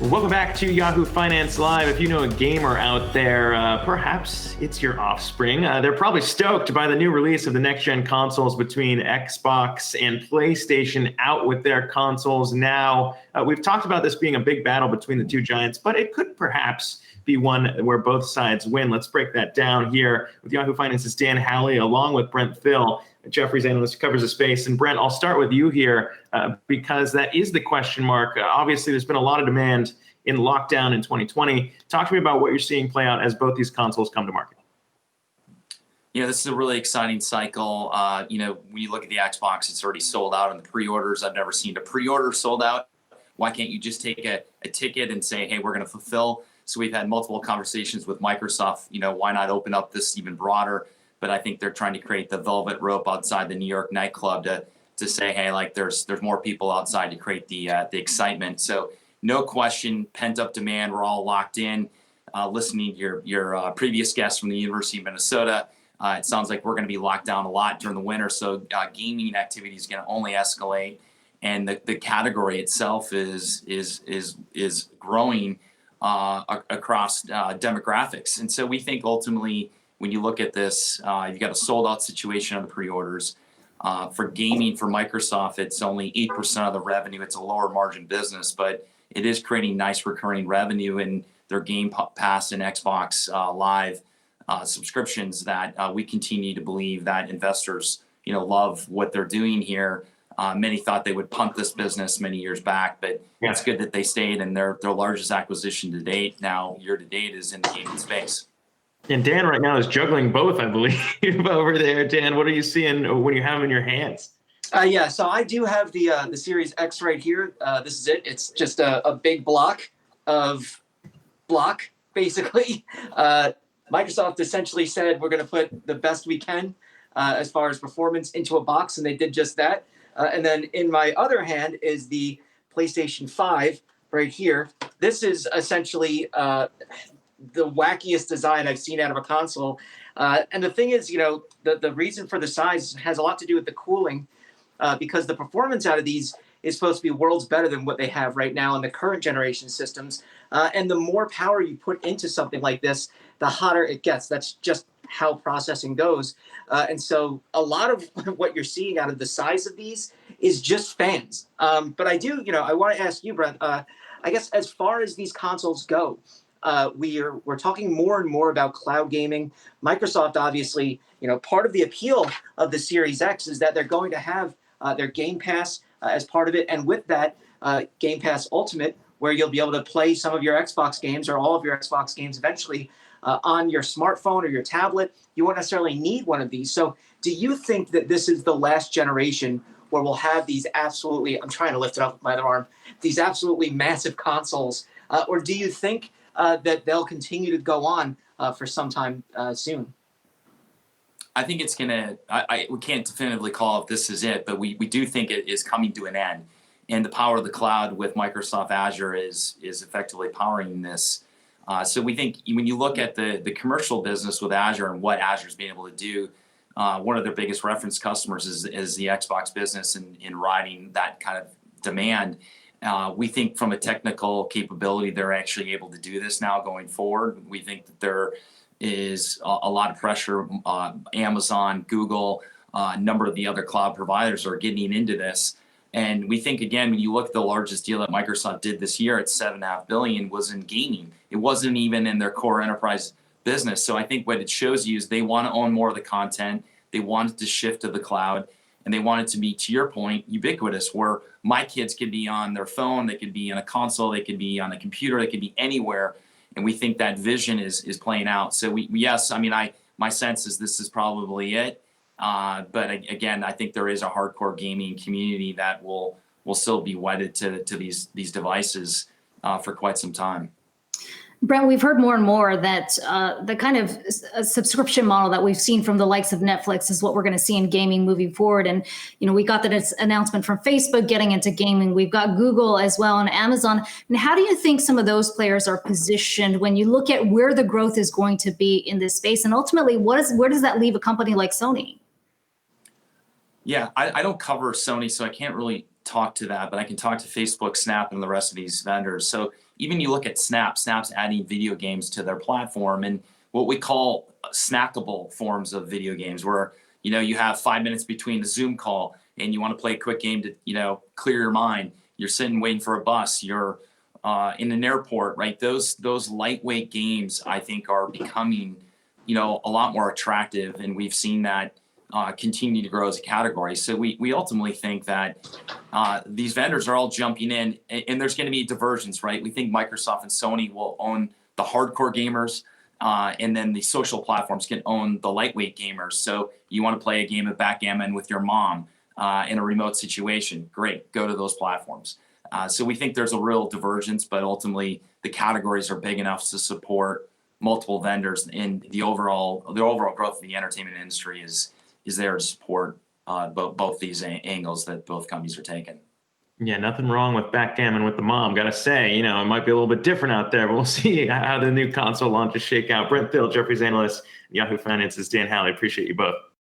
Welcome back to Yahoo Finance Live. If you know a gamer out there, perhaps it's your offspring. They're probably stoked by the new release of the next-gen consoles between Xbox and PlayStation out with their consoles now. We've talked about this being a big battle between the two giants, but it could perhaps be one where both sides win. Let's break that down here with Yahoo Finance's Dan Howley, along with Brent Hill, Jefferies Analyst who covers the space. And Brent, I'll start with you here because that is the question mark. Obviously, there's been a lot of demand in lockdown in 2020. Talk to me about what you're seeing play out as both these consoles come to market. Yeah, this is a really exciting cycle. When you look at the Xbox, it's already sold out in the pre-orders. I've never seen a pre-order sold out. Why can't you just take a ticket and say, hey, we're going to fulfill? So we've had multiple conversations with Microsoft. Why not open up this even broader? But I think they're trying to create the velvet rope outside the New York nightclub to say, hey, like there's more people outside to create the excitement. So no question, pent up demand. We're all locked in. Listening to your previous guest from the University of Minnesota, it sounds like we're going to be locked down a lot during the winter. So gaming activity is going to only escalate, and the category itself is growing across demographics. And so we think ultimately, when you look at this, you've got a sold out situation on the pre-orders. For gaming, for Microsoft, it's only 8% of the revenue. It's a lower margin business, but it is creating nice recurring revenue in their Game Pass and Xbox Live subscriptions that we continue to believe that investors, love what they're doing here. Many thought they would punt this business many years back, but it's good that they stayed, and their largest acquisition to date, now year to date, is in the gaming space. And Dan right now is juggling both, I believe, over there. Dan, what are you seeing when you have them in your hands? So I do have the Series X right here. This is it. It's just a big block, basically. Microsoft essentially said we're going to put the best we can as far as performance into a box, and they did just that. And then in my other hand is the PlayStation 5 right here. This is essentially the wackiest design I've seen out of a console. And the thing is, the reason for the size has a lot to do with the cooling, because the performance out of these is supposed to be worlds better than what they have right now in the current generation systems. And the more power you put into something like this, the hotter it gets. That's just how processing goes. And so a lot of what you're seeing out of the size of these is just fans. But I want to ask you, Brent, I guess as far as these consoles go, we're talking more and more about cloud gaming. Microsoft, obviously, part of the appeal of the Series X is that they're going to have their Game Pass as part of it. And with that, Game Pass Ultimate, where you'll be able to play some of your Xbox games or all of your Xbox games eventually on your smartphone or your tablet. You won't necessarily need one of these. So do you think that this is the last generation where we'll have these absolutely, I'm trying to lift it up with my other arm, these absolutely massive consoles? Or do you think that they'll continue to go on for some time soon? I think it's we can't definitively call if this is it, but we do think it is coming to an end. And the power of the cloud with Microsoft Azure is effectively powering this. So we think when you look at the commercial business with Azure and what Azure's been able to do, one of their biggest reference customers is the Xbox business in riding that kind of demand. We think from a technical capability, they're actually able to do this now going forward. We think that there is a lot of pressure. Amazon, Google, a number of the other cloud providers are getting into this. And we think, again, when you look at the largest deal that Microsoft did this year at $7.5 billion was in gaming. It wasn't even in their core enterprise business. So I think what it shows you is they want to own more of the content. They want it to shift to the cloud. And they want it to be, to your point, ubiquitous, where my kids could be on their phone, they could be on a console, they could be on a computer, they could be anywhere. And we think that vision is playing out. So my sense is this is probably it. But again, I think there is a hardcore gaming community that will still be wedded to these devices for quite some time. Brent, we've heard more and more that the kind of subscription model that we've seen from the likes of Netflix is what we're going to see in gaming moving forward. And, we got that announcement from Facebook getting into gaming. We've got Google as well and Amazon. And how do you think some of those players are positioned when you look at where the growth is going to be in this space? And ultimately, where does that leave a company like Sony? Yeah, I don't cover Sony, so I can't really talk to that, but I can talk to Facebook, Snap, and the rest of these vendors. So even you look at Snap's adding video games to their platform, and what we call snackable forms of video games, where you have 5 minutes between the Zoom call and you want to play a quick game to clear your mind. You're sitting waiting for a bus. You're in an airport, right? Those lightweight games, I think, are becoming a lot more attractive, and we've seen that continue to grow as a category. So we ultimately think that these vendors are all jumping in, and there's going to be diversions, right? We think Microsoft and Sony will own the hardcore gamers, and then the social platforms can own the lightweight gamers. So you want to play a game of backgammon with your mom in a remote situation, great, go to those platforms. So we think there's a real divergence, but ultimately the categories are big enough to support multiple vendors, and the overall growth of the entertainment industry is there to support both these angles that both companies are taking. Yeah, nothing wrong with backgammon with the mom. Gotta say, it might be a little bit different out there, but we'll see how the new console launches shake out. Brent Hill, Jefferies Analyst, Yahoo Finance's Dan Howley. Appreciate you both.